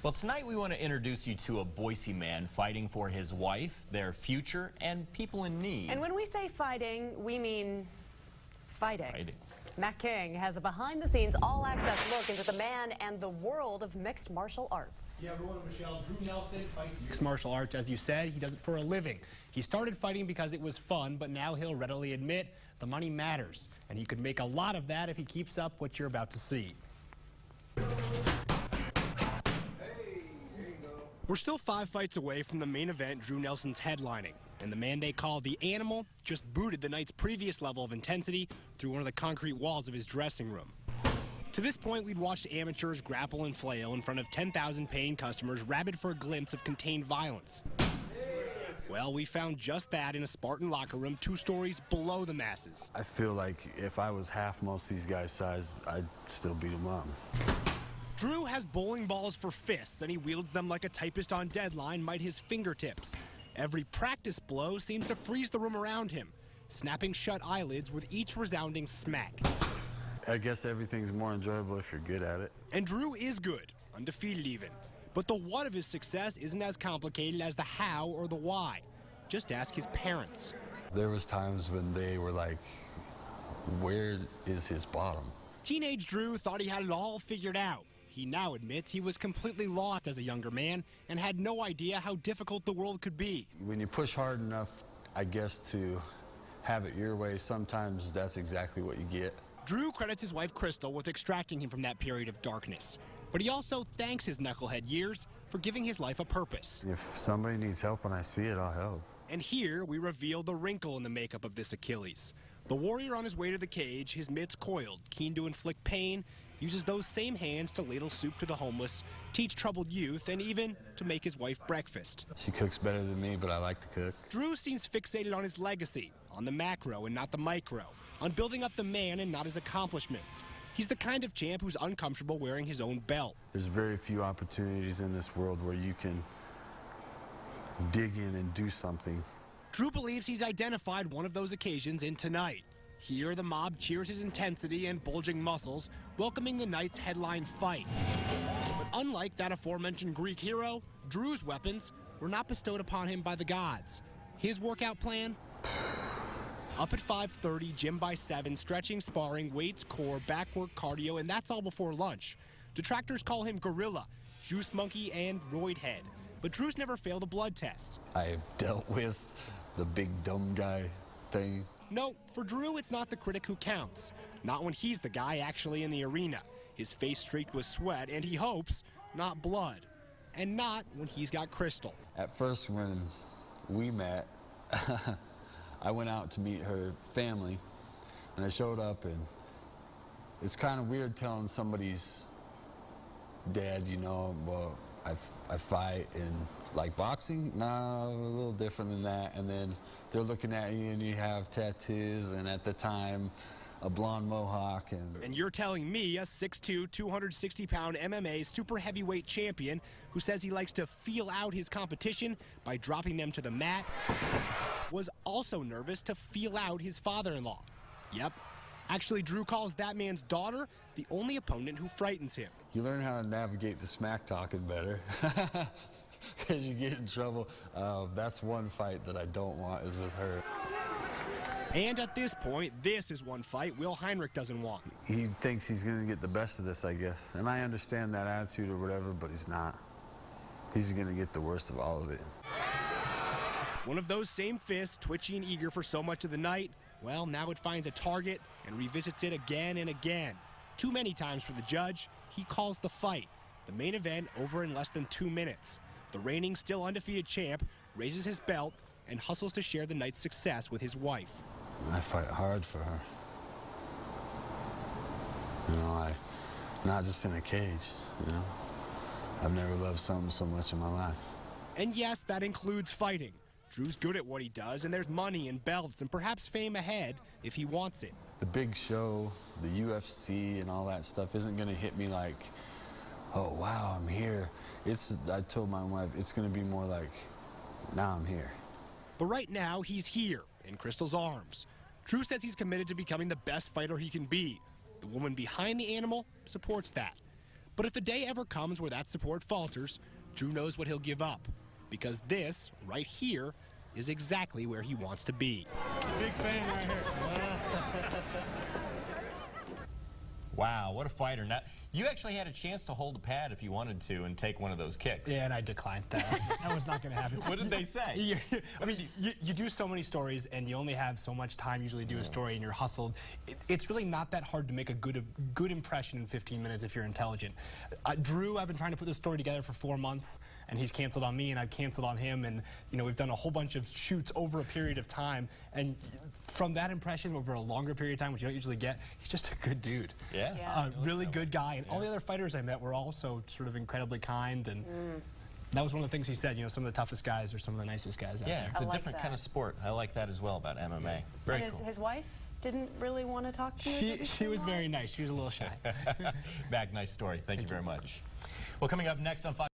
Well, tonight we want to introduce you to a Boise man fighting for his wife, their future, and people in need. And when we say fighting, we mean fighting. Matt King has a behind-the-scenes, all-access look into the man and the world of mixed martial arts. Yeah, everyone, Michelle. Drew Nelson fights mixed martial arts. As you said, he does it for a living. He started fighting because it was fun, but now he'll readily admit the money matters. And he could make a lot of that if he keeps up what you're about to see. We're still 5 fights away from the main event Drew Nelson's headlining, and the man they call the Animal just booted the night's previous level of intensity through one of the concrete walls of his dressing room. To this point, we'd watched amateurs grapple and flail in front of 10,000 paying customers rabid for a glimpse of contained violence. Well, we found just that in a Spartan locker room 2 stories below the masses. I feel like if I was half most of these guys' size, I'd still beat them up. Drew has bowling balls for fists, and he wields them like a typist on deadline might his fingertips. Every practice blow seems to freeze the room around him, snapping shut eyelids with each resounding smack. I guess everything's more enjoyable if you're good at it. And Drew is good, undefeated even. But the what of his success isn't as complicated as the how or the why. Just ask his parents. There was times when they were like, where is his bottom? Teenage Drew thought he had it all figured out. He now admits he was completely lost as a younger man and had no idea how difficult the world could be. When you push hard enough, I guess, to have it your way, sometimes that's exactly what you get. Drew credits his wife Crystal with extracting him from that period of darkness. But he also thanks his knucklehead years for giving his life a purpose. If somebody needs help and I see it, I'll help. And here we reveal the wrinkle in the makeup of this Achilles. The warrior on his way to the cage, his mitts coiled, keen to inflict pain, uses those same hands to ladle soup to the homeless, teach troubled youth, and even to make his wife breakfast. She cooks better than me, but I like to cook. Drew seems fixated on his legacy, on the macro and not the micro, on building up the man and not his accomplishments. He's the kind of champ who's uncomfortable wearing his own belt. There's very few opportunities in this world where you can dig in and do something. Drew believes he's identified one of those occasions in tonight. Here, the mob cheers his intensity and bulging muscles, welcoming the night's headline fight. But unlike that aforementioned Greek hero, Drew's weapons were not bestowed upon him by the gods. His workout plan? Up at 5:30, gym by 7, stretching, sparring, weights, core, back work, cardio, and that's all before lunch. Detractors call him gorilla, juice monkey, and roid head. But Drew's never failed a blood test. I've dealt with the big dumb guy thing. No, for Drew, it's not the critic who counts. Not when he's the guy actually in the arena. His face streaked with sweat, and he hopes, not blood. And not when he's got Crystal. At first, when we met, I went out to meet her family, and I showed up, and it's kind of weird telling somebody's dad, you know, well, I fight in like boxing. No, a little different than that. And then they're looking at you and you have tattoos, and at the time, a blonde mohawk. And you're telling me a 6'2", 260-pound MMA super heavyweight champion who says he likes to feel out his competition by dropping them to the mat was also nervous to feel out his father-in-law. Yep. Actually, Drew calls that man's daughter the only opponent who frightens him. You learn how to navigate the smack talking better because you get in trouble. That's one fight that I don't want is with her. And at this point, this is one fight Will Heinrich doesn't want. He thinks he's going to get the best of this, I guess. And I understand that attitude or whatever, but he's not. He's going to get the worst of all of it. One of those same fists, twitchy and eager for so much of the night, well, now it finds a target and revisits it again and again. Too many times for the judge, he calls the fight. The main event over in less than 2 minutes. The reigning, still undefeated champ raises his belt and hustles to share the night's success with his wife. I fight hard for her. You know, not just in a cage, you know. I've never loved something so much in my life. And yes, that includes fighting. Drew's good at what he does, and there's money and belts and perhaps fame ahead if he wants it. The big show, the UFC and all that stuff isn't going to hit me like, oh, wow, I'm here. I told my wife, it's going to be more like, now I'm here. But right now, he's here in Crystal's arms. Drew says he's committed to becoming the best fighter he can be. The woman behind the Animal supports that. But if the day ever comes where that support falters, Drew knows what he'll give up. Because this, right here, is exactly where he wants to be. It's a big fan right here. Wow, what a fighter. Now, you actually had a chance to hold a pad if you wanted to and take one of those kicks. Yeah, and I declined that. That was not going to happen. What did they say? I mean, you do so many stories, and you only have so much time usually to do a story, and you're hustled. It's really not that hard to make a good impression in 15 minutes if you're intelligent. Drew, I've been trying to put this story together for 4 months, and he's canceled on me, and I've canceled on him, and we've done a whole bunch of shoots over a period of time, and from that impression over a longer period of time, which you don't usually get, he's just a good dude. Yeah. Really good guy, and all the other fighters I met were also sort of incredibly kind, and that was one of the things he said, some of the toughest guys are some of the nicest guys out there. It's a I like different that. kind of sport. I like that as well about MMA. Very And cool. his wife didn't really want to talk to you? She was very nice. She was a little shy. Back, nice story. Thank you very much. Well, coming up next on Fox.